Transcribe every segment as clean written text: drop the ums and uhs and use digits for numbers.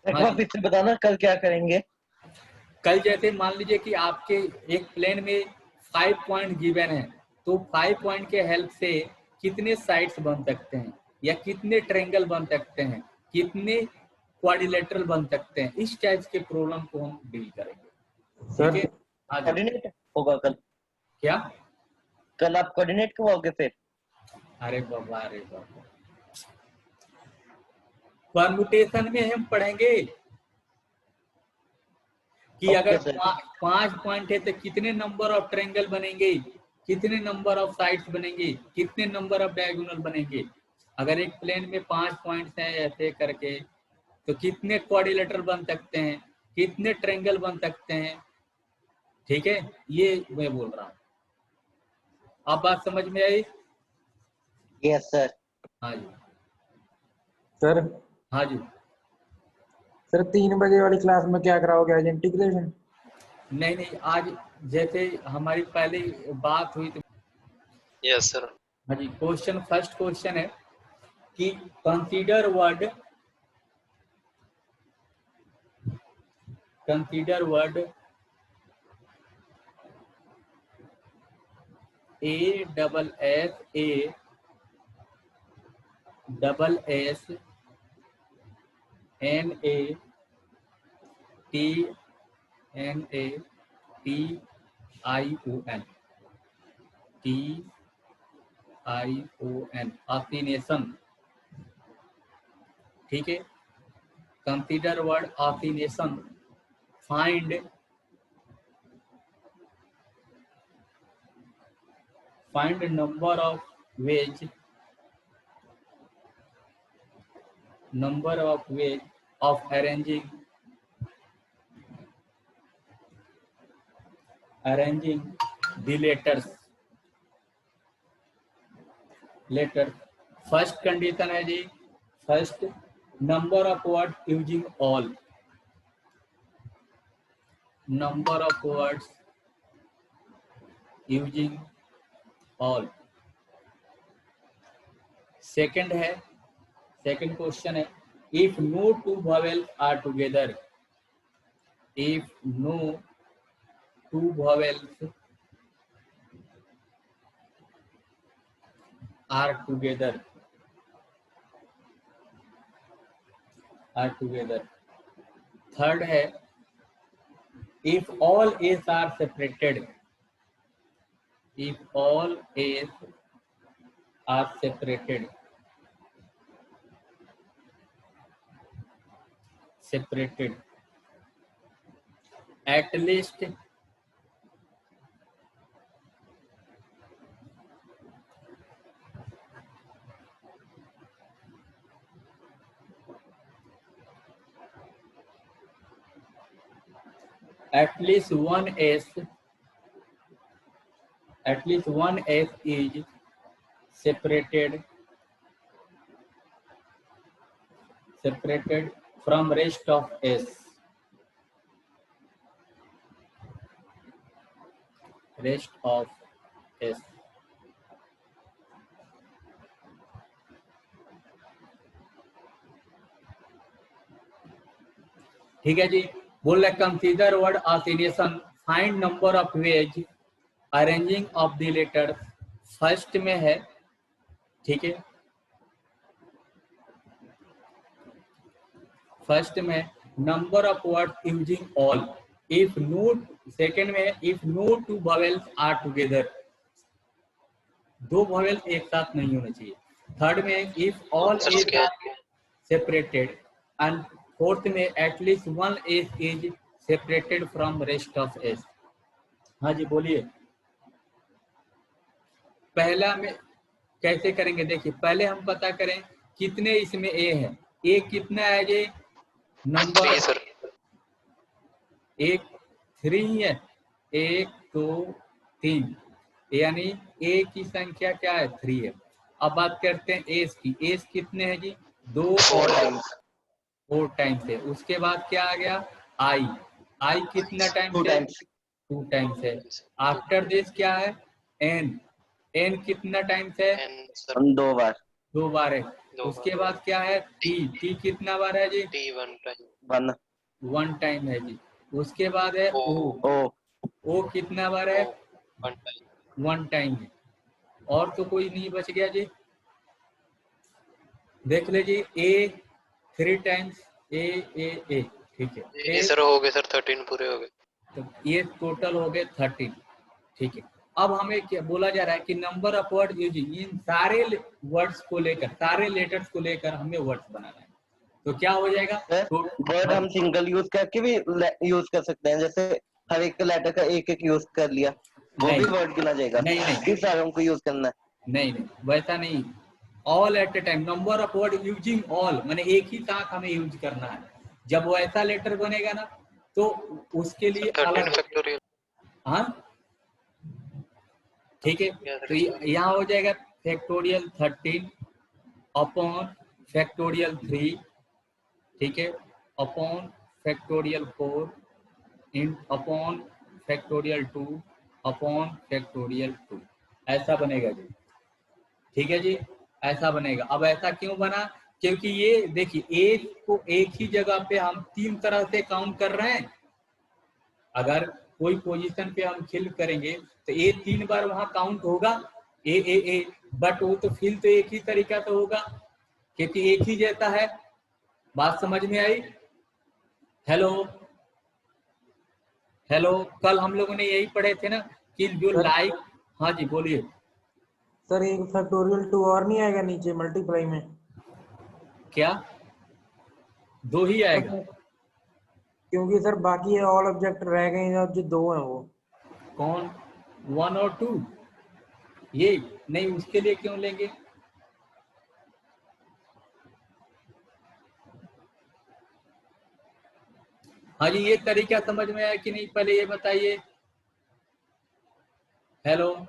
एक हाँ बार जी। फिर से बताना कल क्या करेंगे। कल जैसे मान लीजिए कि आपके एक प्लेन में 5 पॉइंट गिवन है, तो 5 पॉइंट के हेल्प से कितने साइड्स बन सकते हैं, या कितने ट्रायंगल बन सकते हैं, कितने क्वाड्रिलेटरल बन सकते हैं, इस टाइप के प्रॉब्लम को हम डील करेंगे। ठीक सर है। हाँ जी। कोऑर्डिनेट होगा कल। क्या? कल आप कोऑर्डिनेट करवाओगे फिर? अरे बाबा, अरे बाबा, परमुटेशन में हम पढ़ेंगे कि अगर ओके सर। 5 पॉइंट है तो कितने नंबर ऑफ ट्रायंगल बनेंगे, कितने नंबर ऑफ साइड्स बनेंगे, कितने नंबर ऑफ डायगोनल बनेंगे। अगर एक प्लेन में 5 पॉइंट्स हैं ऐसे करके, तो कितने क्वाड्रिलेटरल बन सकते हैं, कितने ट्रायंगल बन सकते हैं। ठीक है, ये मैं बोल रहा हूँ। आप बात समझ में आई? Yes sir. हाँ जी। सर हाँ जी। सर 3 बजे वाली क्लास में क्या कराओगे, आज इंटीग्रेशन? नहीं नहीं, आज जैसे हमारी पहले बात हुई तो यस सर। हाँ जी, क्वेश्चन, फर्स्ट क्वेश्चन है कि consider word A double S A double S N A T N A T I O N T I O N assassination. ठीक है, consider word assassination. Find number of ways of arranging the letters। First condition है जी, first number of word using all, number of words using all. Second question है, if no two vowels are together, if no two vowels are together third है, if all A's are separated, if all A's are separated at least one S is separated from rest of S, ठीक है जी। बोल रहे consider word assassination, find number of ways arranging of the letter. First में है, ठीक है, first में number of word using all, if no, second में if no two vowels are together, दो वॉवेल्स एक साथ नहीं होने चाहिए। थर्ड में if all S are separated, and fourth में at least one S is separated from rest of S. हाँ जी बोलिए। पहला में कैसे करेंगे, देखिए पहले हम पता करें कितने इसमें ए है। ए कितना है जी, नंबर सर एक 3 है, 1 2 3, यानी ए की संख्या क्या है, 3 है। अब बात करते हैं एस की, एस कितने हैं जी, 2 और 4 टाइम्स है। उसके बाद क्या आ गया, आई कितना टाइम्स है, 2 टाइम्स है। आफ्टर दिस क्या है, एन कितना टाइम्स है, 2 बार। 2 बार है। दो उसके बार बाद क्या है टी, टी कितना बार है जी? T one time 1 one time है जी। उसके बाद है ओ ओ, O ओ कितना बार ओ है? वन टाइम वन टाइम है। और तो कोई नहीं बच गया जी। देख लीजिए ए 3 टाइम्स ए, ठीक है ये ए, सर हो गए सर 13 पूरे हो गए तो ये टोटल हो गए 13, ठीक है। अब हमें क्या बोला जा रहा है कि नंबर ऑफ वर्ड यूजिंग, इन सारे वर्ड्स को लेकर, सारे लेटर्स को लेकर हमें वर्ड्स बनाना है। तो क्या हो जाएगा? सर तो वर्ड हम सिंगल यूज करके भी यूज कर सकते हैं, जैसे हर एक लेटर का एक एक यूज कर लिया, वो नहीं भी वर्ड गिना जाएगा। नहीं किस सारे हमको यूज करना है? नहीं, वैसा नहीं। All at A time, number of word using all, मैंने एक ही साथ हमें यूज करना है। जब वैसा लेटर बनेगा ना तो उसके लिए सर 13 अलग, फैक्टोरियल हाँ ठीक है। क्या तो सर यहाँ हो जाएगा फैक्टोरियल 13 अपॉन फैक्टोरियल 3, ठीक है, अपॉन फैक्टोरियल 4 इन अपॉन फैक्टोरियल 2 अपॉन फैक्टोरियल 2, ऐसा बनेगा जी। ठीक है जी, ऐसा बनेगा। अब ऐसा क्यों बना? क्योंकि ये देखिए एक को एक ही जगह पे हम 3 तरह से काउंट कर रहे हैं। अगर कोई पोजीशन पे हम फिल करेंगे तो ए 3 बार वहां काउंट होगा, ए, बट वो तो फिल तो एक ही तरीका से होगा क्योंकि एक ही जैसा है। बात समझ में आई? हेलो हेलो, कल हम लोगों ने यही पढ़े थे ना कि जो सर लाइक, हाँ जी बोलिए। सर एक फैक्टोरियल 2 और नहीं आएगा नीचे मल्टीप्लाई में? क्या? 2 ही आएगा? क्योंकि सर बाकी ऑल ऑब्जेक्ट रह गए हैं, जो 2 हैं वो। कौन? 1 और 2? ये नहीं, उसके लिए क्यों लेंगे? हाँ जी, ये तरीका समझ में आया कि नहीं, पहले ये बताइए। हेलो,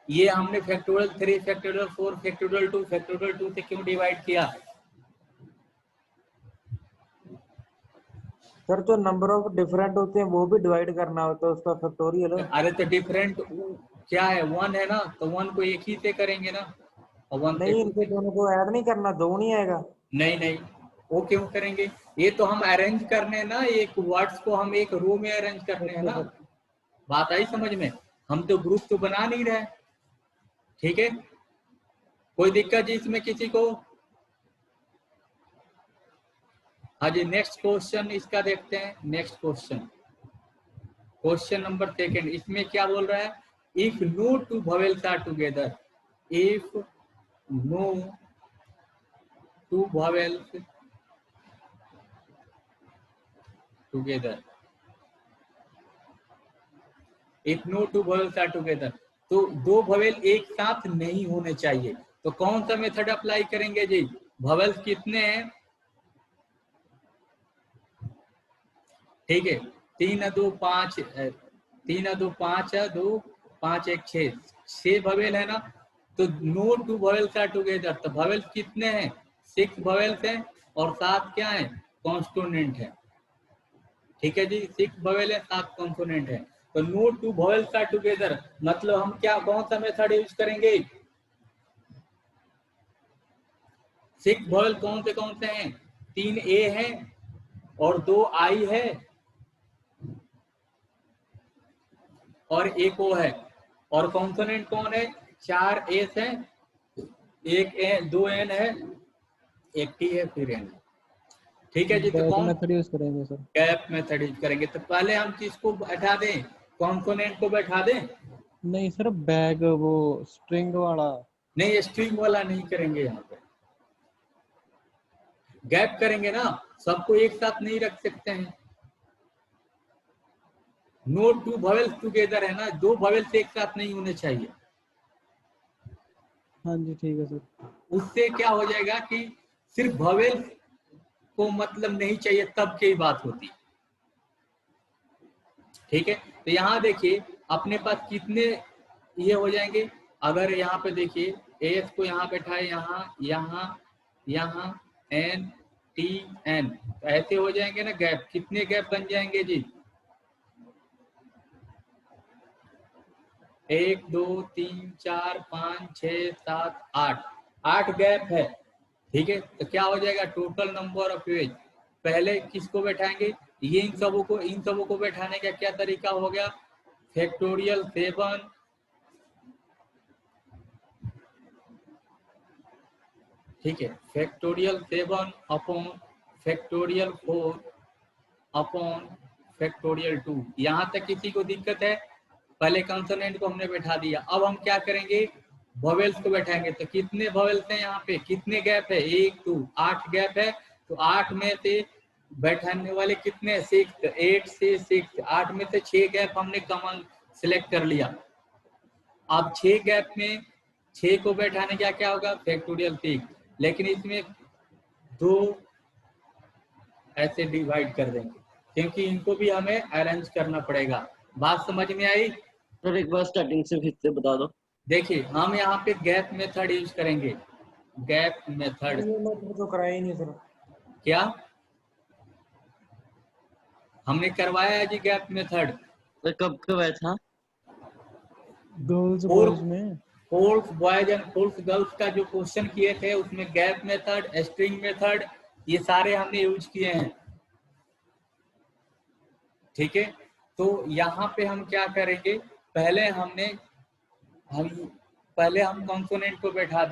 ये हमने फैक्टोरियल 3, फैक्टोरियल 4, फैक्टोरियल 2, फैक्टोरियल 2 से क्यों डिवाइड किया? सर जो नंबर ऑफ डिफरेंट होते हैं वो भी डिवाइड करना होता है उसका फैक्टोरियल। अरे तो डिफरेंट क्या है? 1 है ना, तो 1 को एक ही से करेंगे ना, और 1 से नहीं, 2 इनके से। दोनों को ऐड नहीं करना, 2 नहीं आएगा। नहीं, वो क्यों करेंगे? ये तो हम अरेंज करने हैं ना, एक वर्ड्स को हम एक रो में अरेंज करने हैं अच्छा ना। सर। बात आई समझ में? हम तो ग्रुप तो बना नहीं रहे, ठीक है। कोई दिक्कत जी इसमें किसी को? हाँ जी, नेक्स्ट क्वेश्चन इसका देखते हैं। नेक्स्ट क्वेश्चन, क्वेश्चन नंबर 2, इसमें क्या बोल रहा है? If no two vowels are together, if no two vowels together, if no two vowels are together, तो 2 वॉवेल एक साथ नहीं होने चाहिए। तो कौन सा मेथड अप्लाई करेंगे जी? वॉवेल्स कितने हैं? ठीक है, 3 2 5, 3 2 5 2 5 1 6 ववेल है ना। तो नो टू ववेल्स आर टुगेदर, तो ववेल्स कितने हैं? 6 ववेल्स हैं और 7 क्या है? कॉन्स्टोनेंट है। ठीक है जी, 6 ववेल है, 7 कॉन्सोनेंट है। तो नो टू ववेल्स आर टुगेदर मतलब हम क्या, कौन सा मेथड यूज करेंगे? 6 ववेल कौन से हैं? 3 ए है और 2 आई है और एक ओ है। और कॉन्सोनेंट कौन है? 4 एस है, एक ए, 2 एन है, एक टी है, फिर एन। ठीक है जी, तो बैक कौन? मेथड यूज करेंगे सर। गैप मेथड यूज करेंगे। तो पहले हम किसको बैठा दें? कॉन्सोनेंट को बैठा दें? नहीं सर, बैग वो स्ट्रिंग वाला। नहीं, स्ट्रिंग वाला नहीं करेंगे, यहाँ पे गैप करेंगे ना, सबको एक साथ नहीं रख सकते हैं। नो टू ववेल्स टुगेदर है ना, 2 ववेल्स एक साथ नहीं होने चाहिए। हाँ जी ठीक है सर। उससे क्या हो जाएगा कि सिर्फ ववेल्स को मतलब नहीं चाहिए, तब की बात होती। ठीक है, तो यहाँ देखिए अपने पास कितने ये हो जाएंगे। अगर यहाँ पे देखिए एस को यहाँ बैठाए, यहाँ एन टी एन, तो ऐसे हो जाएंगे ना गैप। कितने गैप बन जाएंगे जी? 1 2 3 4 5 6 7 8, 8 गैप है, ठीक है, तो क्या हो जाएगा टोटल नंबर ऑफ पेज। पहले किसको बैठाएंगे, ये इन सबों को बैठाने का क्या तरीका हो गया, फैक्टोरियल 7, ठीक है, factorial 7 upon factorial 4 upon factorial 2। यहां तक किसी को दिक्कत है, पहले कंसोनेंट को हमने बैठा दिया, अब हम क्या करेंगे, वॉवेल्स को बैठाएंगे। तो कितने वॉवेल्स हैं यहाँ पे, कितने गैप है, 1 2 8 गैप है, तो 8 में से बैठाने वाले कितने, 6, 8 से 6, 8 में से 6 गैप हमने कॉमन सिलेक्ट कर लिया। अब 6 गैप में 6 को बैठाने का क्या होगा, फैक्टोरियल 6, लेकिन इसमें 2 ऐसे डिवाइड कर देंगे क्योंकि इनको भी हमें अरेंज करना पड़ेगा। बात समझ में आई? सर एक बार स्टार्टिंग से फिर से बता दो। देखिए हम यहाँ पे गैप मेथड यूज करेंगे, गैप मेथड। ये मैं तो कराया ही नहीं सर। क्या हमने करवाया है जी गैप मेथड? सर कब कब आया था? गर्ल्स और बॉयज में force boys and force girls का जो क्वेश्चन किए थे उसमें गैप मेथड, स्ट्रिंग मेथड, ये सारे हमने यूज किए हैं, ठीक है। तो यहाँ पे हम क्या करेंगे, पहले हम कंसोनेंट को बैठा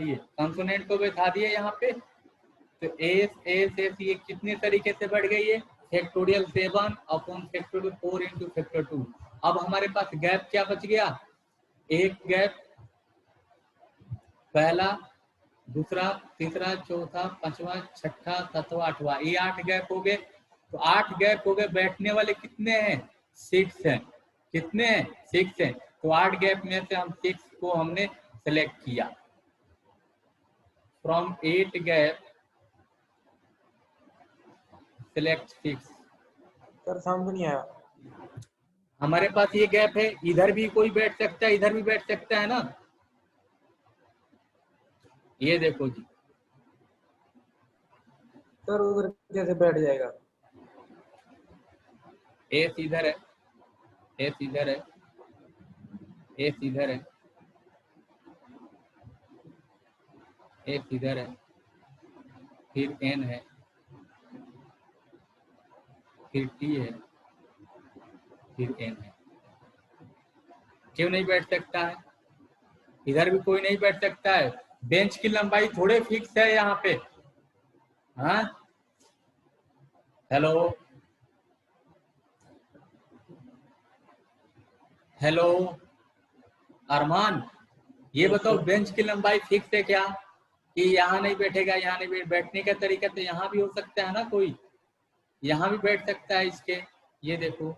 दिए यहाँ पे। तो एस एस एस ये कितने तरीके से बढ़ गई है, factorial 7 upon factorial 4 into factor 2। अब हमारे पास गैप क्या बच गया, एक गैप, पहला, दूसरा, तीसरा, चौथा, पांचवा, छठा, सातवां, आठवां, ये 8 गैप हो गए। तो 8 गैप हो गए, बैठने वाले कितने हैं, 6 हैं। कितने हैं, 6 हैं। तो 8 गैप में से हम 6 को हमने सेलेक्ट किया। From 8 gap select 6। सर समझ नहीं आया। हमारे पास ये गैप है, इधर भी कोई बैठ सकता है, इधर भी बैठ सकता है ना, ये देखो जी। सर उधर कैसे बैठ जाएगा? एस इधर है, एस इधर है, एस इधर है, एस इधर है, फिर एन है, फिर टी है, फिर एन है। क्यों नहीं बैठ सकता है, इधर भी कोई नहीं बैठ सकता है। बेंच की लंबाई थोड़े फिक्स है यहाँ पे, हाँ। हेलो हेलो अरमान, ये बताओ बेंच की लंबाई फिक्स है क्या, कि यहाँ नहीं बैठेगा, यहाँ नहीं बैठने का तरीका तो यहाँ भी हो सकता है ना, कोई यहाँ भी बैठ सकता है इसके, ये देखो,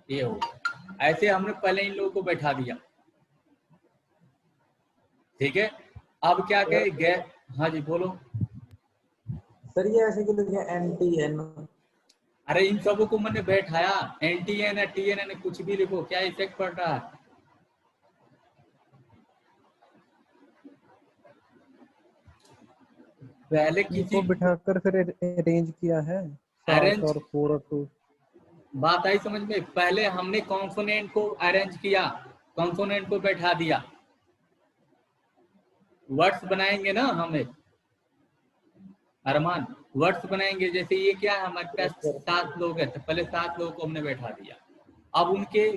ये हो, ऐसे हमने पहले इन लोगों को बैठा दिया, ठीक है। अब क्या कहे गैप, हाँ जी बोलो। सर ये ऐसे क्यों लिखा है एंटी एन? अरे इन सबों को मैंने बैठाया, एनटीएन है, टीएनएन है, कुछ भी लिखो, क्या इफेक्ट पड़ रहा है। पहले किसी को बिठाकर फिर अरेंज किया है 7 और 4 और 2। बात आई समझ में, पहले हमने कॉन्सोनेंट को अरेंज किया, कॉन्सोनेंट को बैठा दिया, वर्ड्स बनाएंगे ना हमें अरमान, वर्ड्स बनाएंगे। जैसे ये क्या है, हमारे पास 7 लोग हैं, तो पहले 7 लोगों को हमने बैठा दिया। अब उनके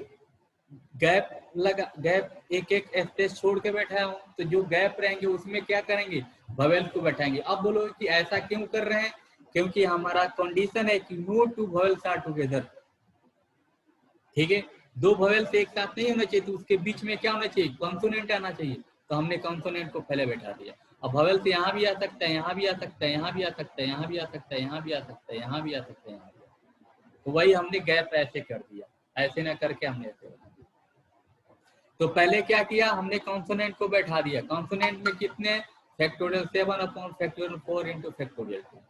गैप लगा, गैप एक एक स्पेस छोड़ के बैठाया हूँ, तो जो गैप रहेंगे उसमें क्या करेंगे, वॉवेल्स को बैठाएंगे। अब बोलो कि ऐसा क्यों कर रहे हैं, क्योंकि हमारा कंडीशन है कि no two vowels are together, ठीक है। 2 वॉवेल्स एक साथ नहीं होना चाहिए, तो उसके बीच में क्या होना चाहिए, कॉन्सोनेंट आना चाहिए। तो हमने कॉन्सोनेंट को पहले बैठा दिया। अब वॉवेल्स यहाँ भी आ सकता है, यहाँ भी आ सकता है, यहाँ भी आ सकता है, यहाँ भी आ सकता है, यहाँ भी आ सकता है, यहाँ भी आ सकता है, यहाँ भी। तो वही हमने गैप ऐसे कर दिया, ऐसे ना करके हमने ऐसे बना दिया। तो पहले क्या किया, हमने कॉन्सोनेंट को बैठा दिया। कॉन्सोनेंट में कितने, factorial 7 upon factorial 4 into factorial 2।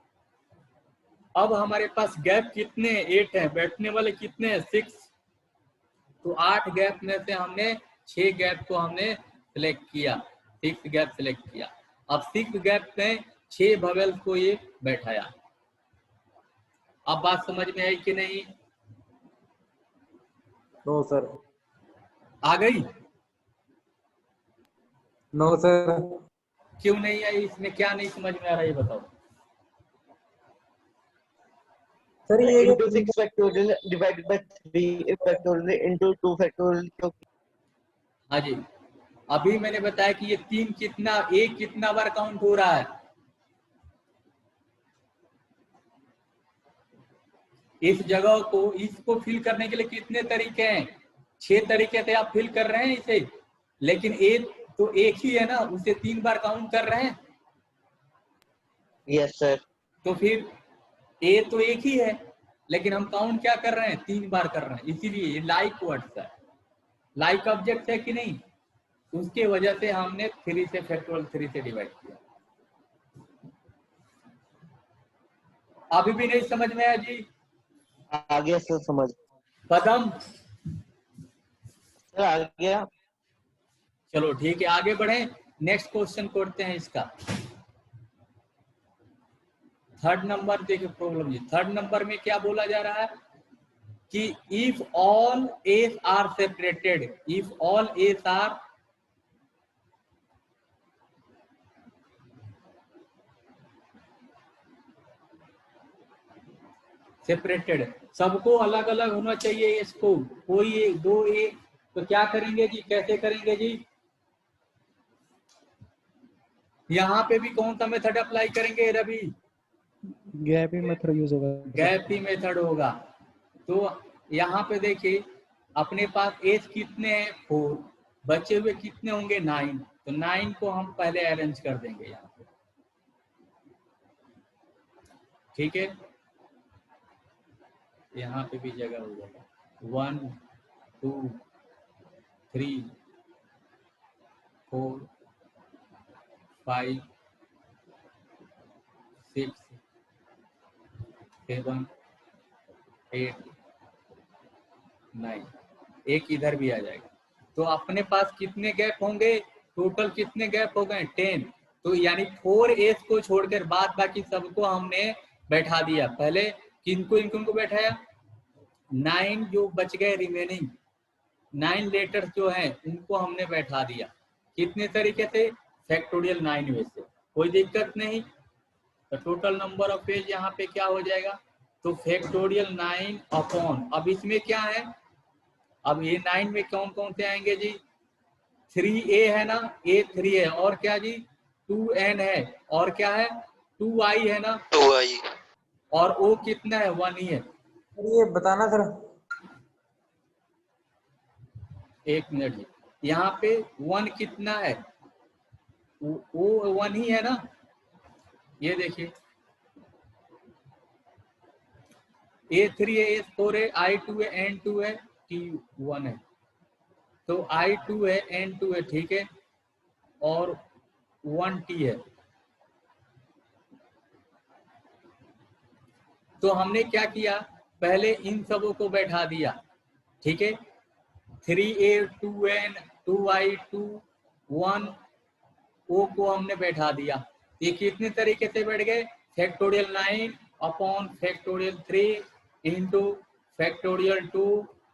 अब हमारे पास गैप कितने, 8 है, बैठने वाले कितने हैं, 6। तो 8 गैप में से हमने 6 गैप को हमने सिलेक्ट किया, 6 गैप सिलेक्ट किया। अब 6 गैप में 6 वॉवेल्स को ये बैठाया। अब बात समझ में आई कि नहीं? No sir. आ गई? No sir. क्यों नहीं आई? इसमें क्या नहीं समझ में आ रहा है ये बताओ। सर ये into 6 factorial divided by 3 factorial into 2 factorial। हाँ जी, अभी मैंने बताया कि ये 3 कितना, एक कितना बार काउंट हो रहा है। इस जगह को, इसको फिल करने के लिए कितने तरीके हैं? 6 तरीके से आप फिल कर रहे हैं इसे, लेकिन एक तो एक ही है ना, उसे 3 बार काउंट कर रहे हैं। Yes sir. तो फिर ए तो एक ही है, लेकिन हम काउंट क्या कर रहे हैं? 3 बार कर रहे हैं। इसीलिए ये लाइक वर्ड्स है, लाइक ऑब्जेक्ट है कि नहीं, उसके वजह से हमने 3 से फैक्टोरियल 3 से डिवाइड किया। अभी भी नहीं समझ में आया जी? आ गया सर समझ। पदम, सर आ गया। चलो ठीक है, आगे बढ़े। नेक्स्ट क्वेश्चन करते हैं इसका। थर्ड नंबर देखिए प्रॉब्लम जी। थर्ड नंबर में क्या बोला जा रहा है कि if all S R separated, if all S R separated, सबको अलग अलग होना चाहिए इसको, कोई एक दो एक, तो क्या करेंगे जी, कैसे करेंगे जी? यहाँ पे भी कौन सा मेथड अप्लाई करेंगे रवि? गैप ही मेथड यूज होगा। गैप ही मेथड होगा। तो यहाँ पे देखिए अपने पास एज कितने हैं? 4, बचे हुए कितने होंगे? 9। तो 9 को हम पहले अरेंज कर देंगे यहाँ पे, ठीक है। यहाँ पे भी जगह हो जाएगा 1 2 3 4 5 6 7 8 9, एक इधर भी आ जाएगा। तो अपने पास कितने गैप होंगे? टोटल कितने गैप हो गए? 10। तो यानी 4 एस को छोड़कर बाद बाकी सबको हमने बैठा दिया। पहले किनको इनको बैठाया? 9 जो बच गए रिमेनिंग 9 लेटर्स जो हैं उनको हमने बैठा दिया। कितने तरीके से? फैक्टोरियल 9 में से। कोई दिक्कत नहीं। तो टोटल नंबर ऑफ पेज यहाँ पे क्या हो जाएगा? तो फैक्टोरियल 9 अपॉन, अब इसमें क्या है, अब ये 9 में कौन कौन से आएंगे जी? 3a है ना, a 3 है, और क्या जी? 2n है, और क्या है? 2i है ना, 2i, और o कितना है? 1 ही है। सर ये बताना सर। एक मिनट जी, यहाँ पे 1 कितना है? o 1 ही है ना, ये देखिए a3 है, a4 है, i2 है, n2 है, t1 है। तो i2 है, n2 है, ठीक है, और 1t है। तो हमने क्या किया? पहले इन सबों को बैठा दिया, ठीक है। 3a 2n 2i 2 1 o को हमने बैठा दिया। ये कितने तरीके से बैठ गए? Factorial 9 upon factorial 3 into factorial 2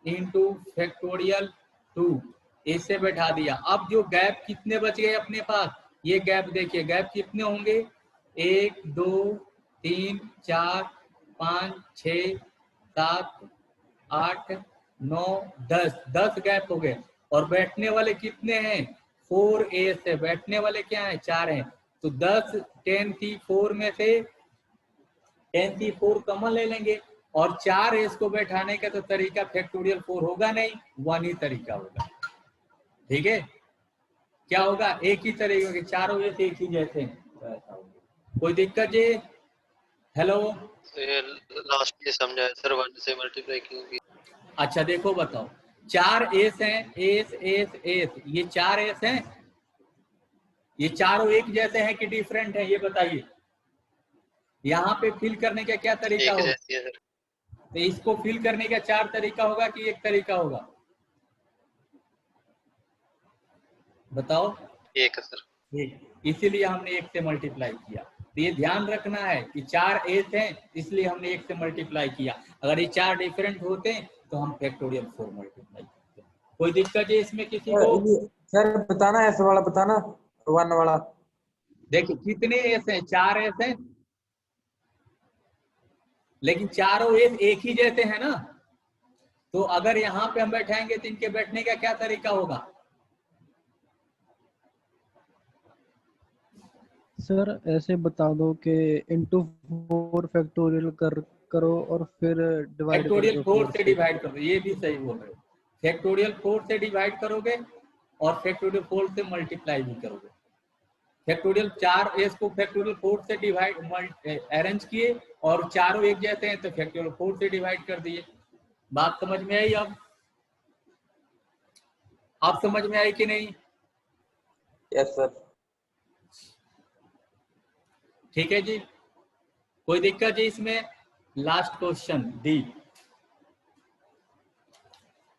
into factorial 2, इससे बैठा दिया। अब जो गैप कितने बच गए अपने पास? ये गैप देखिए, गैप कितने होंगे? 1 2 3 4 5 6 7 8 9 10 गैप हो गए। और बैठने वाले कितने हैं? 4a से बैठने वाले क्या हैं? 4 हैं। तो 10 10 थी 4 में से 10 थी 4 कॉमन ले लेंगे, और 4 एस को बैठाने का तो तरीका फैक्टोरियल 4 होगा नहीं, 1 ही तरीका होगा, ठीक है। क्या होगा? एक ही तरीके के चारों एस एक ही जैसे हैं। कोई दिक्कत जी? हेलो, तो ये लास्ट में समझाया सर, 1 से मल्टीप्लाई क्यों की? अच्छा देखो बताओ, 4 एस हैं, एस एस एस, ये 4 एस हैं, ये चारों एक जैसे हैं कि डिफरेंट हैं? ये बताइए। यहाँ पे फिल करने का क्या तरीका एक होगा? जैसी है सर। तो इसको फिल करने का 4 तरीका होगा कि एक तरीका होगा? बताओ। एक है सर। एक, इसीलिए हमने 1 से मल्टीप्लाई किया। तो ये ध्यान रखना है कि 4 एस हैं, इसलिए हमने 1 से मल्टीप्लाई किया। अगर ये 4 डिफरेंट होते तो हम फैक्टोरियल 4 मल्टीप्लाई करते। कोई दिक्कत है इसमें किसी को? सर बताना है, ऐसा वाला बताना। 1 वाला। देखिए कितने एस हैं, 4 एस हैं, लेकिन चारों एस एक ही जैसे हैं ना। तो अगर यहाँ पे हम बैठाएंगे तो इनके बैठने का क्या तरीका होगा? सर ऐसे बता दो कि इंटू 4 फैक्टोरियल करो और फिर डिवाइड कर फैक्टोरियल दो 4 4 से से। डिवाइड कर दो, ये भी सही बोल रहे हो। फैक्टोरियल 4 से डिवाइड करोगे और फैक्टोरियल 4 से मल्टीप्लाई भी करोगे। फैक्टोरियल 4 एस को फैक्टोरियल 4 से डिवाइड अरेंज किए और चारों एक जैसे हैं तो फैक्टोरियल 4 से डिवाइड कर दिए। बात समझ में आई? अब समझ में आई कि नहीं? Yes sir. ठीक है जी, कोई दिक्कत जी इसमें? Last question D.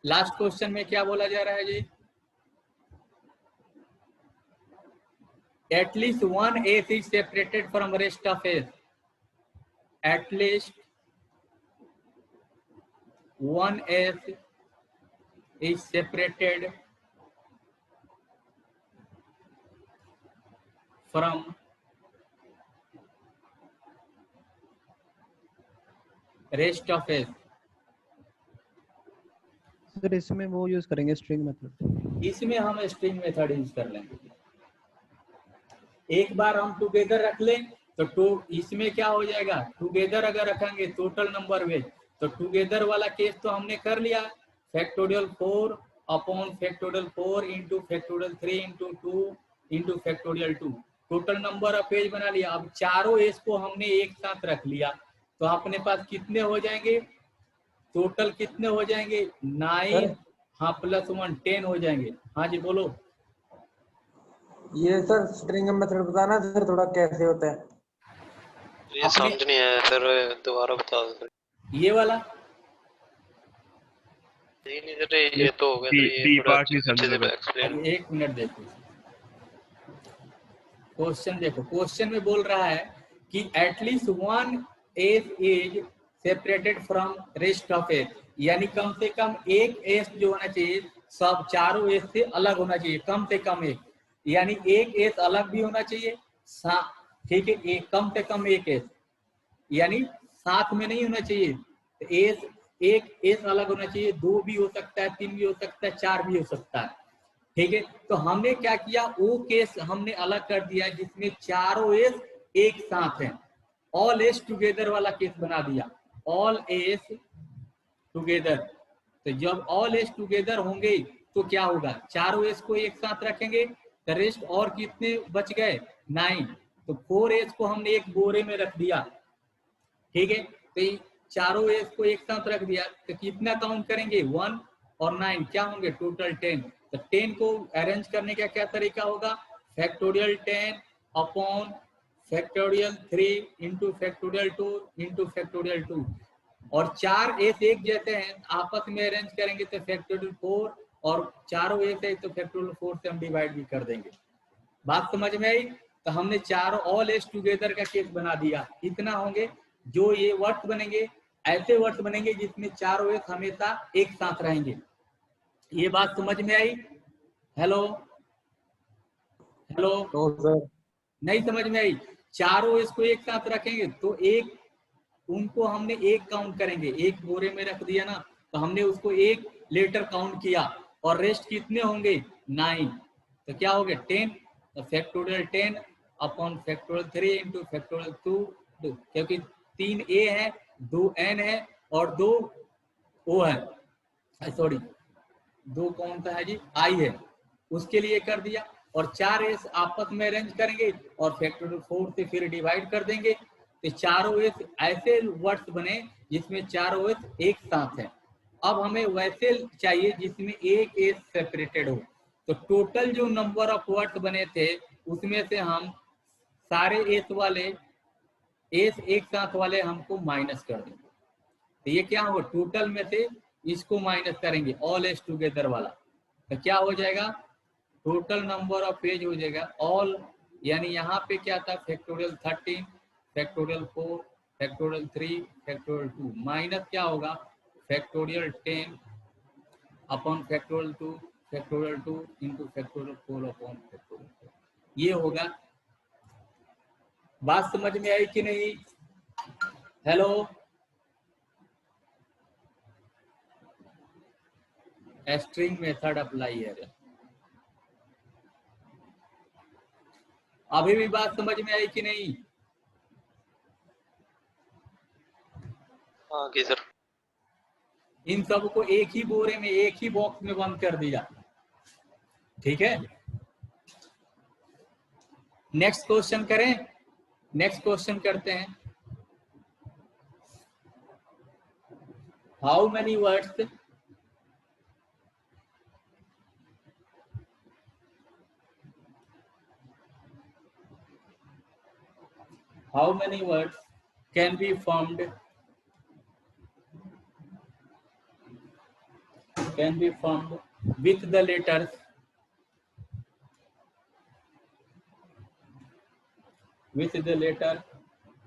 Last question में क्या बोला जा रहा है जी? At least one S is separated from rest of S. At least one S is separated from rest of S. Sir इसमें वो यूज करेंगे स्ट्रिंग मेथड। इसमें हम स्ट्रिंग मेथड यूज कर लेंगे। एक बार हम टुगेदर रख लें तो इसमें क्या हो जाएगा, टुगेदर अगर रखेंगे टोटल नंबर वेज, तो टुगेदर वाला केस तो हमने कर लिया। Factorial 4 upon factorial 4 into factorial 3 into 2 into factorial 2, total number of page बना लिया। अब चारों एस को हमने एक साथ रख लिया तो अपने पास कितने हो जाएंगे, टोटल कितने हो जाएंगे? 9, हाँ प्लस 1 10 हो जाएंगे। हाँ जी बोलो। ये सर स्ट्रिंग मेथड बताना सर थोड़ा कैसे होता है। ये समझ नहीं आया सर, दोबारा बता दो सर। ये वाला नहीं सर, ये तो हो गया सर, ये थोड़ा अच्छे से एक्सप्लेन। एक मिनट देखो, क्वेश्चन देखो। क्वेश्चन में बोल रहा है कि at least one S is separated from rest of S, यानी कम से कम एक एस जो होना चाहिए सब चारों एस से अलग होना चाहिए, कम से कम एक, यानी एक एस अलग भी होना चाहिए। ठीक है, एक कम से कम एक एस, यानी साथ में नहीं होना चाहिए। एस एक एस अलग होना चाहिए, 2 भी हो सकता है, 3 भी हो सकता है, 4 भी हो सकता है। ठीक है, तो हमने क्या किया, वो केस हमने अलग कर दिया जिसमें चारों एस एक साथ हैं, ऑल एस टुगेदर वाला केस बना दिया, ऑल एस टुगेदर। तो जब ऑल एस टुगेदर होंगे तो क्या होगा, चारों एस को एक साथ रखेंगे तो रेस्ट और कितने बच गए, 9। तो 4 एस को हमने एक बोरे में रख दिया। ठीक है, तो चारों एस को एक साथ रख दिया तो कितना काउंट करेंगे, 1 और 9 क्या होंगे, टोटल 10। तो 10 को अरेंज करने का क्या तरीका होगा, factorial 10 upon factorial 3 into factorial 2 into factorial 2, और 4 एस एक जैसे हैं आपस में अरेंज करेंगे तो फैक्टोरियल 4, और चारों एस है तो फैक्टोरियल 4 से हम डिवाइड भी कर देंगे। बात समझ में आई? तो हमने चारों ऑल एस टुगेदर का केस बना दिया। कितना होंगे, जो ये वर्ड्स बनेंगे ऐसे वर्ड्स बनेंगे जिसमें चारों एस हमेशा एक साथ रहेंगे। ये बात समझ में आई? हेलो हेलो, तो सर नहीं समझ में आई? चारों एस को एक साथ रखेंगे तो एक, उनको हमने एक काउंट करेंगे, एक बोरे में रख दिया ना तो हमने उसको एक लेटर काउंट किया, और रेस्ट कितने होंगे, 9। तो क्या हो गया, 10। तो factorial 10 upon factorial 3 into factorial 2, क्योंकि 3 ए है, 2 एन है और 2 ओ है, सॉरी 2 कौन सा है जी, आई है, उसके लिए कर दिया। और 4 एस आपस में अरेंज करेंगे और फैक्टोरियल 4 से फिर डिवाइड कर देंगे। तो चारों एस ऐसे वर्ड्स बने जिसमें चारों एस एक साथ है। अब हमें वैसे चाहिए जिसमें एक एस सेपरेटेड हो। तो टोटल जो नंबर ऑफ वर्ड्स बने थे उसमें से हम सारे एस वाले, एस एक साथ वाले हमको माइनस कर देंगे। तो ये क्या होगा, टोटल में से इसको माइनस करेंगे, ऑल एस टुगेदर वाला, तो क्या हो जाएगा, टोटल नंबर ऑफ पेज हो जाएगा ऑल, यानी यहाँ पे क्या था, factorial 13 factorial 4 factorial 3 factorial 2, minus क्या होगा, factorial 10 upon factorial 2 factorial 2 into factorial 4 upon factorial 4। ये होगा। बात समझ में आई कि नहीं? हेलो, स्ट्रिंग मेथड अप्लाई है। अभी भी बात समझ में आई कि नहीं? हाँ जी सर। इन सबको एक ही बोरे में, एक ही बॉक्स में बंद कर दिया। ठीक है, नेक्स्ट क्वेश्चन करें। नेक्स्ट क्वेश्चन करते हैं। How many words can be formed with the letters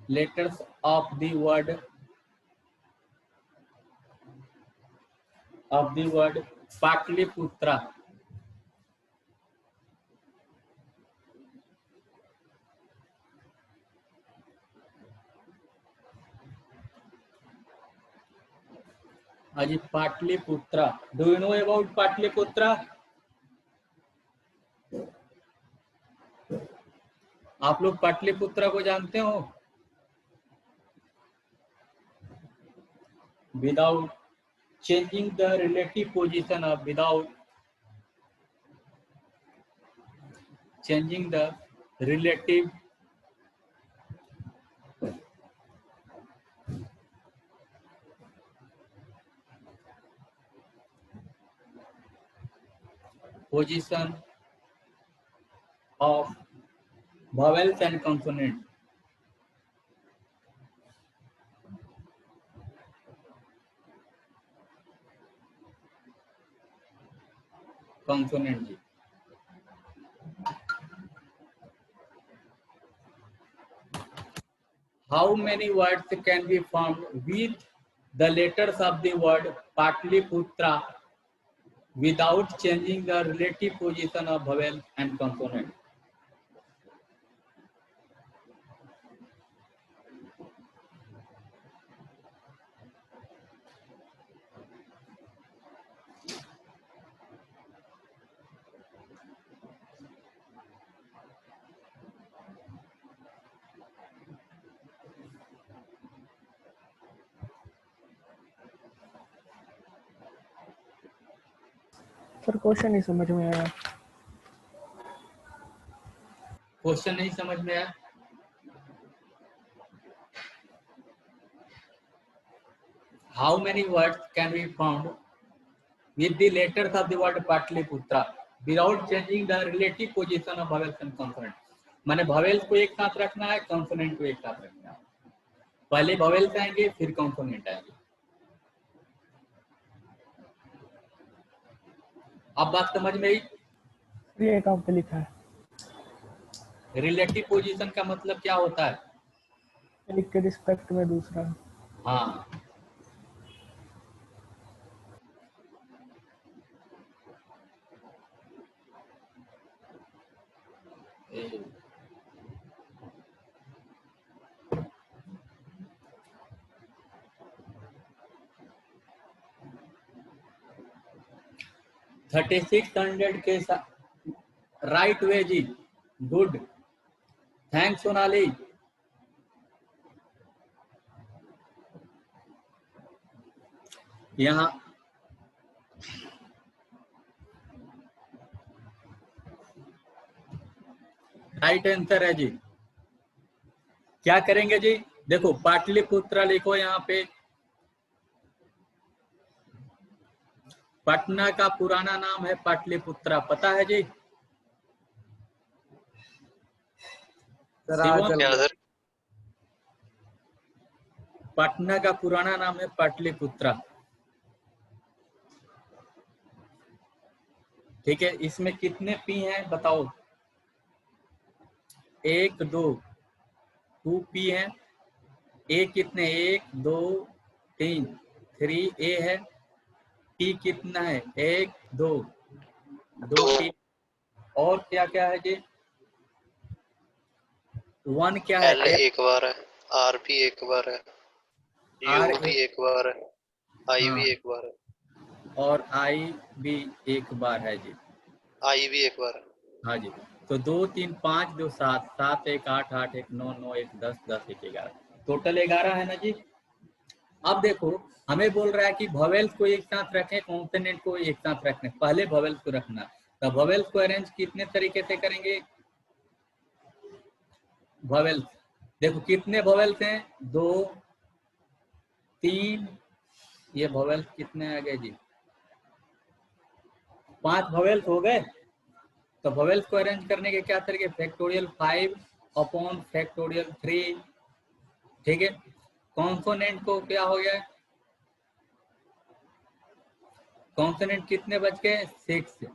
letters of the word Patliputra? Aji, Patliputra. Do you know about Patliputra? आप लोग पाटलिपुत्रा को जानते हो? Without changing the relative position of changing the relative position of vowels and consonants. Consonant जी। How many words can be formed with the letters of the word Patliputra without changing the relative position of vowel and consonant? Sir question नहीं समझ में आया। Question नहीं समझ में आया? How many words can be formed with the letters of the word Patliputra without changing the relative position of vowels and consonants? माने vowels को एक साथ रखना है, consonant को एक साथ रखना है। पहले vowels आएंगे, फिर consonant आएंगे। अब बात समझ में आई? ये कहाँ पे लिखा है? रिलेटिव पोजीशन का मतलब क्या होता है? लिख के रिस्पेक्ट में दूसरा। हाँ, $3600 के साथ राइट वे जी। Good, thanks Sonali. यहाँ राइट आंसर है जी। क्या करेंगे जी? देखो पाटलिपुत्र लिखो यहाँ पे। पटना का पुराना नाम है पाटलिपुत्रा, पता है जी? सर पटना का पुराना नाम है पाटलिपुत्रा। ठीक है, इसमें कितने पी हैं बताओ? 1 2 2 पी है। ए कितने? 1 2 3 3 ए है। टी कितना है? 1 2 2 टी। और क्या क्या है जी? वन क्या है? L एक बार है, R भी एक बार है, आर U भी एक बार है, I हाँ, भी एक बार है, और आई भी एक बार है जी। I भी एक बार है। हाँ जी, तो 2 3 5 2 7, 7 1 8, 8 1 9, 9 1 10, 10 1 11, टोटल 11 है ना जी। अब देखो हमें बोल रहा है कि वोवेल्स को एक साथ रखें, कॉन्सोनेंट को एक साथ रखना। पहले वोवेल्स को रखना, तो वोवेल्स को अरेंज कितने तरीके से करेंगे? वोवेल्स देखो कितने वोवेल्स हैं, 2 3, ये वोवेल्स कितने आ गए जी, 5 वोवेल्स हो गए। तो वोवेल्स को अरेंज करने के क्या तरीके? फैक्टोरियल 5 अपॉन फैक्टोरियल 3, ठीक है। कॉन्सोनेंट को क्या हो गया, कॉन्सोनेंट कितने बच गए? 6।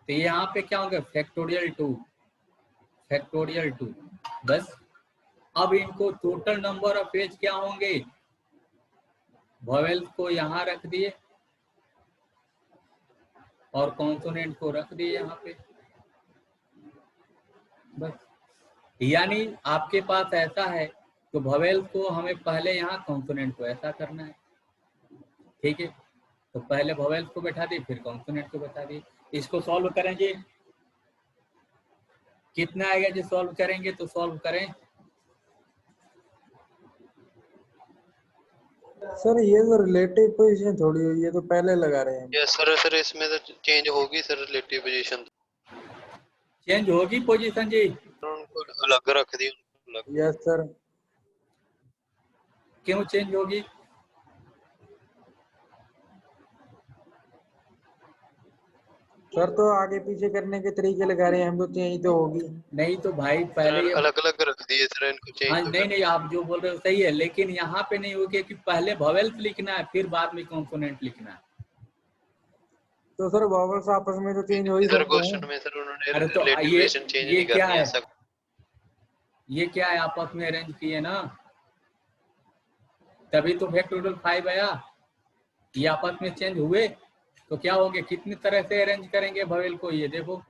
तो यहाँ पे क्या होगा? फैक्टोरियल 2, फैक्टोरियल 2, बस। अब इनको टोटल नंबर ऑफ पेज क्या होंगे? वोवेल्स को यहाँ रख दिए और कॉन्सोनेंट को रख दिए यहाँ पे, बस। यानी आपके पास ऐसा है तो वोवेल्स को हमें पहले यहाँ, कॉन्सोनेंट को ऐसा करना है, ठीक है। तो पहले वोवेल्स को बैठा दिए, फिर कॉन्सोनेंट को बैठा दिए। इसको सॉल्व करेंगे, कितना आएगा जी? सॉल्व करेंगे तो सॉल्व करें। सर ये तो रिलेटिव पोजीशन थोड़ी हुई है, तो पहले लगा रहे हैं। यस सर, सर इसमें तो चेंज होगी सर रिलेटिव पोजीशन, चेंज होगी पोजीशन जी, उनको अलग रख दी, उनको अलग। Yes sir. क्यों चेंज होगी? सर तो आगे पीछे करने के तरीके लगा रहे हैं हम, तो चेंज तो होगी। नहीं तो भाई सर पहले ये, अलग अलग रख दिए सर, इनको चेंज हाँ तो नहीं कर। नहीं, आप जो बोल रहे हो सही है, लेकिन यहाँ पे नहीं होगी कि पहले वोवेल्स लिखना है फिर बाद में कॉन्सोनेंट लिखना है। तो सर वॉवल्स आपस में तो चेंज हो ही सर सकते हैं। क्वेश्चन में सर उन्होंने अरे तो रिलेटिव पोजीशन चेंज ये नहीं क्या करनी है, ऐसा। ये क्या है, आपस में अरेंज किए ना, तभी तो फैक्टोरियल 5 आया। ये आपस में चेंज हुए तो क्या हो गया? कितनी तरह से अरेंज करेंगे वोवेल को, ये देखो।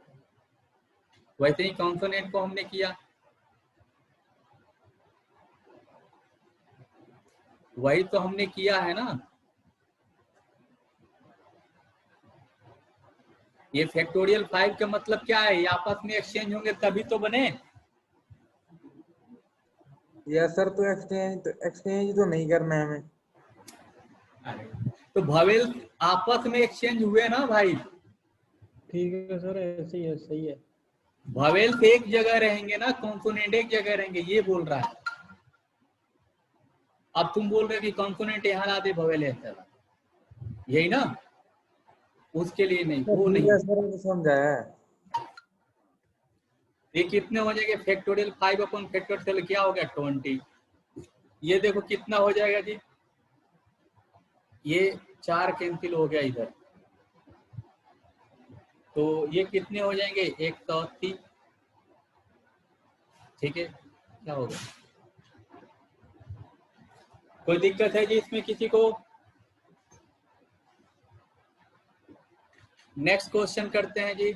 वैसे ही कॉन्सोनेंट को हमने किया, वही तो हमने किया है ना। ये फैक्टोरियल 5 का मतलब क्या है? ये आपस में एक्सचेंज होंगे तभी तो बने। यस सर, तो एक्सचेंज तो नहीं करना है हमें। अरे तो वोवेल आपस में एक्सचेंज हुए ना भाई, ठीक है सर, ऐसे ही है, सही है। वोवेल्स एक जगह रहेंगे ना, कॉन्सोनेंट एक जगह रहेंगे, ये बोल रहा है। अब तुम बोल रहे हो कि कॉन्सोनेंट यहाँ ला दे, वोवेल ऐसा, यही ना? उसके लिए नहीं, सर वो ठीक नहीं। है सर, वो समझा है। ये कितने हो जाएंगे? फैक्टोरियल 5 अपन फैक्टोरियल क्या हो गया? 20। ये देखो कितना हो जाएगा जी, ये 4 कैंसिल हो गया इधर, तो ये कितने हो जाएंगे? 180, ठीक है। क्या होगा? कोई दिक्कत है जी इसमें किसी को? नेक्स्ट क्वेश्चन करते हैं जी,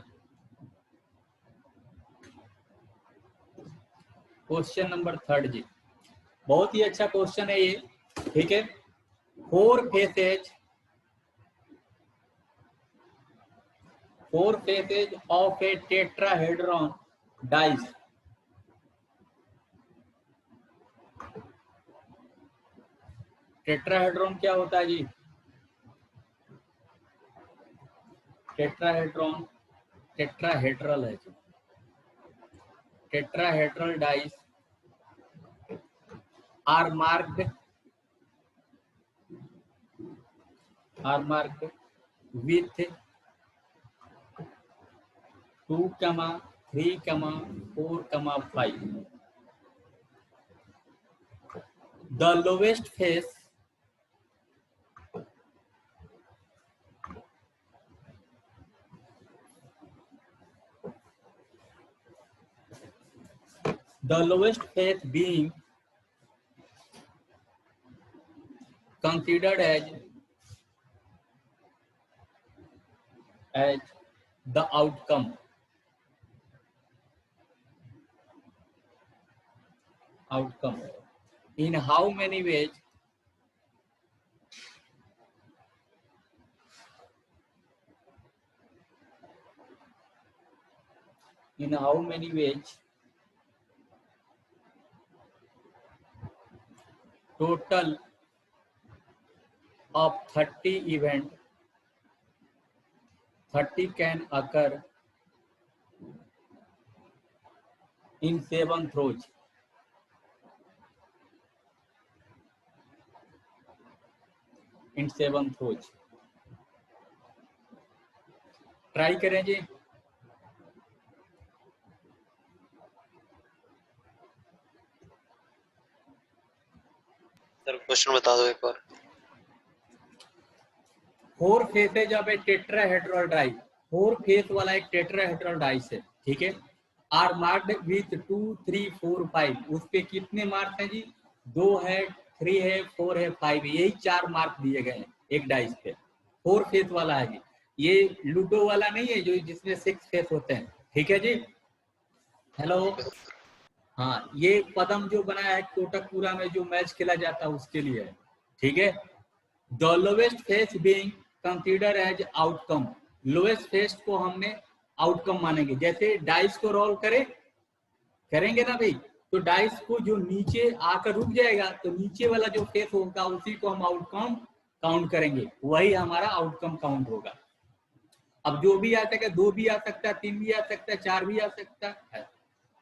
क्वेश्चन नंबर 3 जी। बहुत ही अच्छा क्वेश्चन है ये, ठीक है। 4 faces of a tetrahedron dice. Tetrahedron क्या होता है जी? टेट्राहेड्रॉन टेट्राहेड्रल है जी। Tetrahedral dice are marked with 2, 3, 4, 5. The lowest face being considered as the outcome outcome. In how many ways total of 30 event 30 can occur in 7 throws. In 7 throws. Try करें जी। Sir question बता दो एक बार। 4 faces of A tetrahedral dice, 4 face वाला एक tetrahedral dice है, ठीक है। Are marked with 2 3 4 5, उस पे कितने मार्क्स हैं जी? 2 है, 3 है, 4 है, 5 है, यही 4 मार्क दिए गए हैं एक डाइस पे। 4 फेस वाला है जी, ये लूडो वाला नहीं है जो जिसमें 6 फेस होते हैं, ठीक है जी। हेलो, हाँ, ये पदम जो बनाया है कोटकपुरा में जो मैच खेला जाता है उसके लिए है, ठीक है। The lowest face being consider as outcome, lowest face को हमने आउटकम मानेंगे। जैसे डाइस को रोल करेंगे ना भाई, तो डाइस को जो नीचे आकर रुक जाएगा तो नीचे वाला जो फेस होगा उसी को हम आउटकम काउंट करेंगे, वही हमारा आउटकम काउंट होगा। अब जो भी आ सकता है, 2 भी आ सकता है, 3 भी आ सकता है, 4 भी आ सकता है।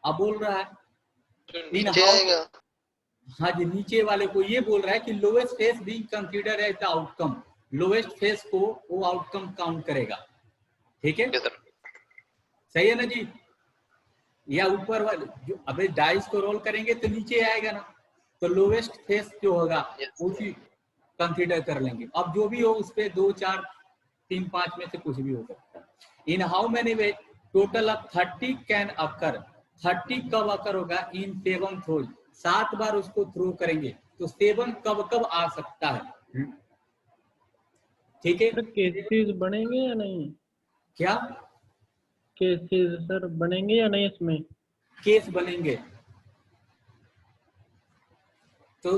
अब बोल रहा है नीचे आएगा। हाँ जी, नीचे वाले को ये बोल रहा है कि lowest face being consider as the outcome, lowest face को वो आउटकम काउंट करेगा, ठीक है। सही है ना जी। या ऊपर वाले जो अबे डाइस को रोल करेंगे तो नीचे आएगा ना, तो लोवेस्ट फेस जो होगा उसी कंसीडर कर लेंगे। अब जो भी हो उस पे 2 4 3 5 में से कुछ भी हो सकता है। In how many way total of 30 can occur, 30 कब अकर होगा? इन 7 थ्रोज, 7 बार उसको थ्रो करेंगे तो 7 कब कब आ सकता है, ठीक है। केसेस बनेंगे या नहीं? क्या केसेस सर बनेंगे या नहीं इसमें? केस बनेंगे। तो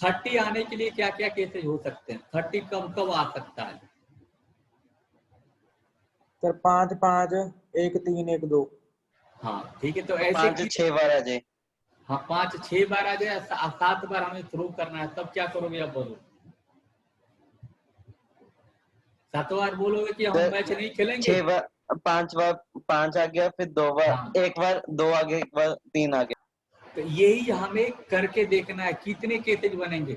30 आने के लिए क्या क्या केसेज हो सकते हैं? 30 कब कब आ सकता है? सर 5 5 1 3 1 2। हाँ ठीक है, तो ऐसे 5 6 बार आ जाए। हाँ 5 6 बार आ जाए, 7 बार हमें थ्रो करना है, तब क्या करोगे? आप बोलो, 7 बार बोलोगे कि हम मैच नहीं खेलेंगे? 6 बार, 5 बार, 5 आ गया, फिर 2 बार, हाँ। 1 बार 2 आ गया, 1 बार 3 आ गया। तो यही हमें करके देखना है कितने केसेज बनेंगे।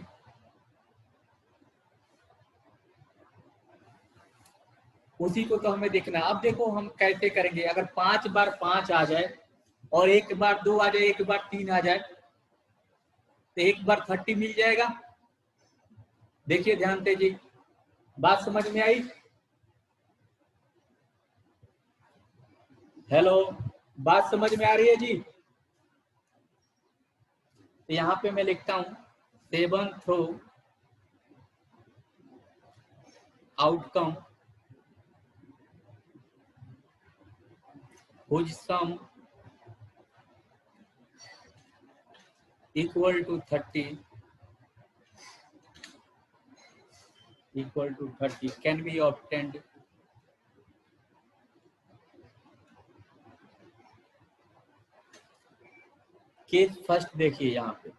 उसी को तो हमें देखना है। अब देखो हम कैसे करेंगे, अगर 5 बार 5 आ जाए और 1 बार 2 आ जाए, 1 बार 3 आ जाए, तो 1 बार 30 मिल जाएगा। देखिए ध्यान से जी, बात समझ में आई? हेलो, बात समझ में आ रही है जी? तो यहाँ पे मैं लिखता हूं 7 throw outcome whose sum equal to 30 can be obtained case first. देखिए यहाँ पे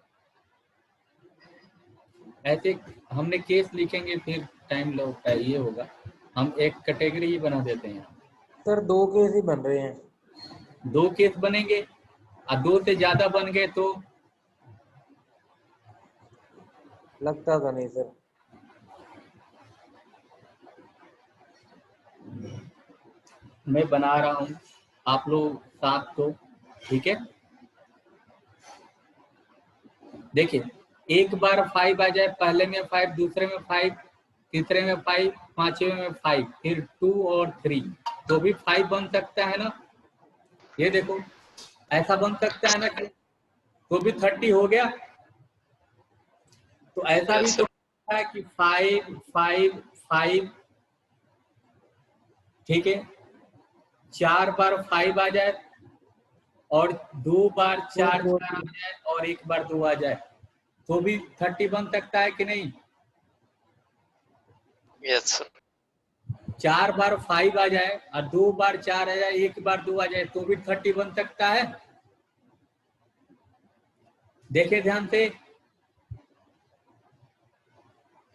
ऐसे हमने केस लिखेंगे फिर टाइम लगता है, ये होगा, हम एक कैटेगरी ही बना देते हैं। सर 2 केस ही बन रहे हैं। 2 केस बनेंगे और 2 से ज्यादा बन गए तो लगता था नहीं सर। मैं बना रहा हूं, आप लोग साथ तो, ठीक है। देखिए 1 बार 5 आ जाए, पहले में 5, दूसरे में 5, तीसरे में 5, पांचवे में 5, फिर 2 और 3, तो भी 5 बन सकता है ना। ये देखो ऐसा बन सकता है ना, तो भी 30 हो गया। तो ऐसा भी तो है कि 5 5 5, ठीक है, 4 बार 5 आ जाए और 2 बार 4 4 आ जाए और और एक बार 2 आ जाए तो भी 30 बन सकता है कि नहीं? Yes sir. 4 बार 5 आ जाए और 2 बार 4 आ जाए, एक बार 2 आ जाए तो भी 30 बन सकता है। देखिए ध्यान से,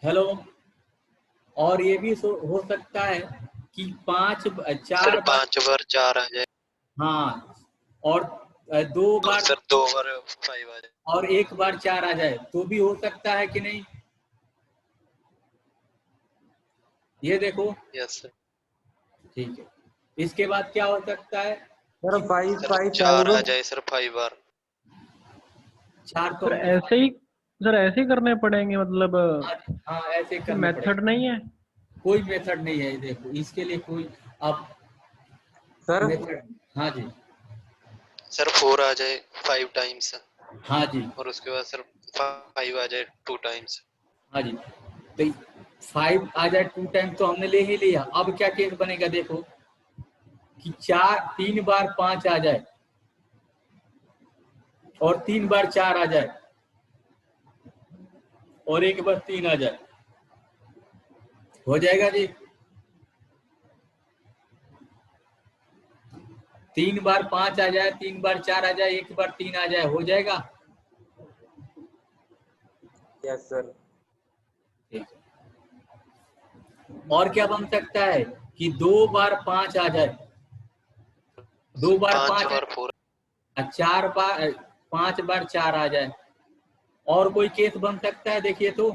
हेलो। और ये भी हो सकता है कि 5 सर 4 बार, 5 बार 4 आ जाए हाँ, और 2 और बार सर 2 बार 5 आ जाए। और एक बार 4 आ जाए तो भी हो सकता है कि नहीं? ये देखो, यस सर। ठीक है। इसके बाद क्या हो सकता है सर कि 5 सर 5 4 आ 5 जाए सर 5 बार। 4 तो सर हमने, ऐसे ही सर ऐसे ही करने पड़ेंगे मतलब हाँ ऐसे करने पड़ेगा। मेथड नहीं है? कोई मेथड नहीं है, देखो इसके लिए कोई अब सर मेथड, हाँ जी, सर 4 आ जाए 5 टाइम्स हाँ जी, और उसके बाद सर 5 आ जाए 2 टाइम्स। हाँ जी। तो 5 आ जाए 2 टाइम तो हमने ले ही लिया। अब क्या केस बनेगा देखो कि 3 बार 5 आ जाए और 3 बार 4 आ जाए और एक बार 3 आ जाए, हो जाएगा जी। 3 बार 5 आ जाए, 3 बार 4 आ जाए, एक बार 3 आ जाए, हो जाएगा। Yes sir. ठीक है। और क्या बन सकता है कि 2 बार 5 आ जाए, 2 बार 5 5 बार 4 और 4 बार 5 बार 4 आ जाए। और कोई केस बन सकता है देखिए तो,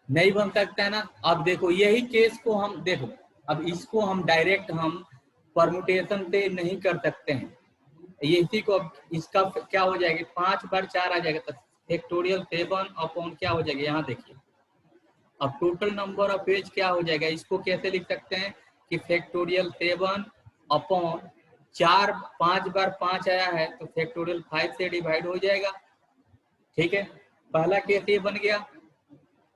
नहीं बन सकता है ना। अब देखो यही केस को हम देखो, अब इसको हम डायरेक्ट हम परमुटेशन से नहीं कर सकते हैं। ये इसी को अब इसका क्या हो जाएगा, 5 बार 4 आ जाएगा तो फैक्टोरियल 7 अपॉन क्या हो जाएगा, यहाँ देखिए। अब टोटल नंबर ऑफ पेज क्या हो जाएगा, इसको कैसे लिख सकते हैं कि फैक्टोरियल 7 अपॉन 4, 5 बार 5 आया है तो फैक्टोरियल 5 से डिवाइड हो जाएगा। ठीक है, पहला केस ये बन गया।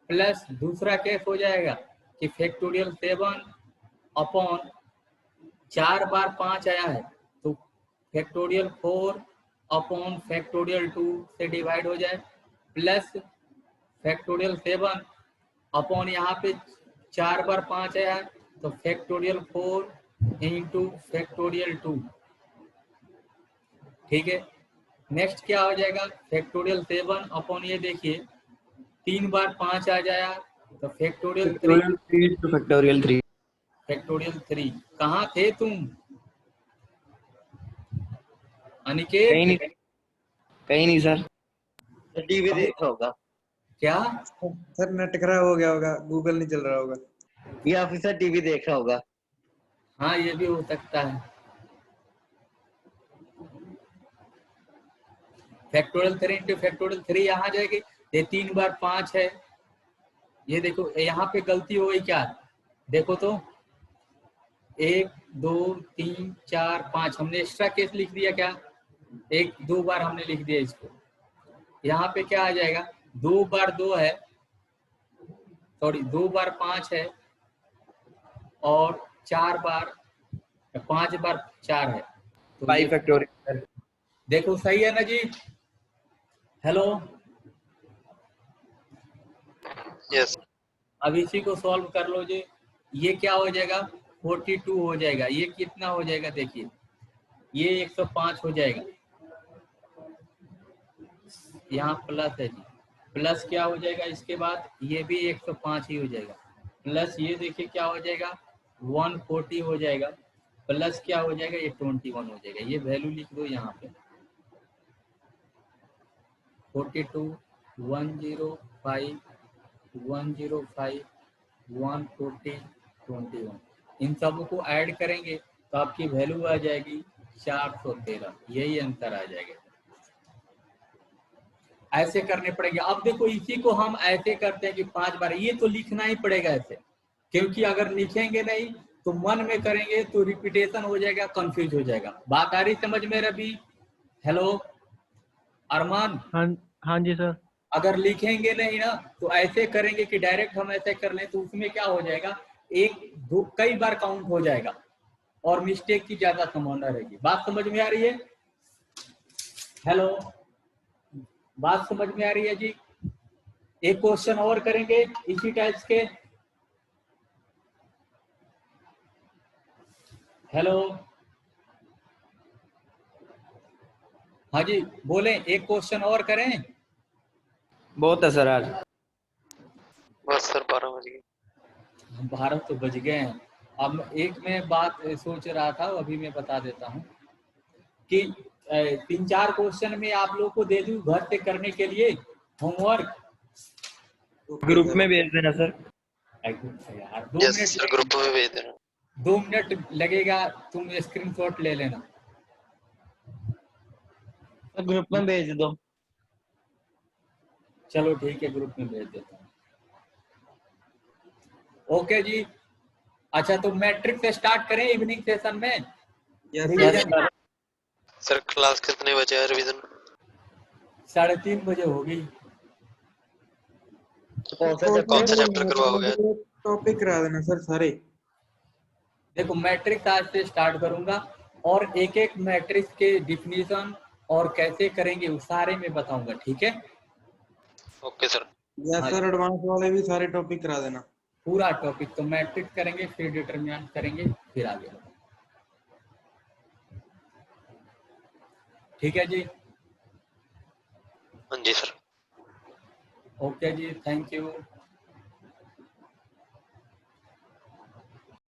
प्लस दूसरा केस हो जाएगा कि फैक्टोरियल 7 अपॉन 4 बार 5 आया है तो फैक्टोरियल 4 अपॉन फैक्टोरियल 2 से डिवाइड हो जाए, प्लस फैक्टोरियल 7 अपॉन यहाँ पे 4 बार 5 आया है तो फैक्टोरियल 4 इंटू फैक्टोरियल 2। ठीक है, नेक्स्ट क्या हो जाएगा, फैक्टोरियल 7 अपॉन ये देखिए 3 बार 5 आ जाएगा तो factorial 3, factorial 3 two factorial 3। Factorial 3। कहाँ थे तुम कहीं नहीं, अनिकेत? कहीं नहीं सर। टीवी देखा होगा क्या? सर नेट खराब हो गया होगा, गूगल नहीं चल रहा होगा। या फिर सर टीवी देख रहा होगा। हाँ ये भी हो सकता है। फैक्टोरियल 3 इंटू फैक्टोरियल 3 यहाँ जाएगी, ये 3 बार 5 है। ये देखो यहाँ पे गलती हो गई क्या, देखो तो 1 2 3 4 5 हमने एक्स्ट्रा केस लिख दिया क्या, 1 2 बार हमने लिख दिया इसको। यहाँ पे क्या आ जाएगा, 2 बार 2 है, सॉरी 2 बार 5 है और 4 बार 5 बार 4 है तो 5 ये फैक्टोरियल। देखो सही है ना जी। हेलो, यस अब इसी को सॉल्व कर लो जी। ये क्या हो जाएगा, 42 हो जाएगा। ये कितना हो जाएगा देखिए, ये 105 हो जाएगा। यहाँ प्लस है जी, प्लस क्या हो जाएगा इसके बाद, ये भी 105 ही हो जाएगा। प्लस ये देखिए क्या हो जाएगा, 140 हो जाएगा। प्लस क्या हो जाएगा, ये 21 हो जाएगा। ये वैल्यू लिख दो यहाँ पे, 42 105 105 140 21, इन सब को ऐड करेंगे तो आपकी वैल्यू आ जाएगी 413। यही अंतर आ जाएगा। ऐसे करने पड़ेंगे। अब देखो इसी को हम ऐसे करते हैं कि 5 बार, ये तो लिखना ही पड़ेगा ऐसे, क्योंकि अगर लिखेंगे नहीं तो मन में करेंगे तो रिपीटेशन हो जाएगा, कंफ्यूज हो जाएगा। बात आ रही समझ में रवि? हेलो अरमान, हाँ, हाँ जी सर। अगर लिखेंगे नहीं ना तो ऐसे करेंगे कि डायरेक्ट हम ऐसे कर लें तो उसमें क्या हो जाएगा, एक दो कई बार काउंट हो जाएगा। और मिस्टेक की ज्यादा संभावना रहेगी। बात समझ में आ रही है? हेलो, बात समझ में आ रही है जी? एक क्वेश्चन और करेंगे इसी टाइप्स के। हेलो, हाँ जी बोले, एक क्वेश्चन और करें? बहुत है सर आज। बस सर 12 बज गए। 12 तो बज गए हैं। अब एक मैं बात सोच रहा था, अभी मैं बता देता हूँ कि 3-4 क्वेश्चन में आप लोग को दे दूं घर से करने के लिए होमवर्क। ग्रुप में भेज देना सर। यार 2 यस मिनट सर, ग्रुप में भेज देना। 2 मिनट लगेगा, तुम स्क्रीनशॉट ले लेना। ग्रुप में भेज दो। चलो ठीक है, ग्रुप में भेज देता हूँ। ओके जी। अच्छा तो मैट्रिक्स से स्टार्ट करें इवनिंग सेशन में रिवीजन। सर क्लास कितने बजे है रिवीजन? 3:30 बजे होगी। कौन सा कौन सा चैप्टर? चैप्टर करवाओगे? टॉपिक करा देना सर सारे। देखो मैट्रिक्स आज से स्टार्ट करूंगा और एक एक मैट्रिक्स के डिफिनीशन और कैसे करेंगे उस सारे में बताऊंगा, ठीक है? Okay sir. या हाँ सर जी। एडवांस वाले भी सारे टॉपिक करा देना। पूरा टॉपिक तो मैट्रिक्स करेंगे, फिर डिटरमिनेंट करेंगे, फिर आगे। ठीक है जी। हाँ जी सर। ओके जी, थैंक यू।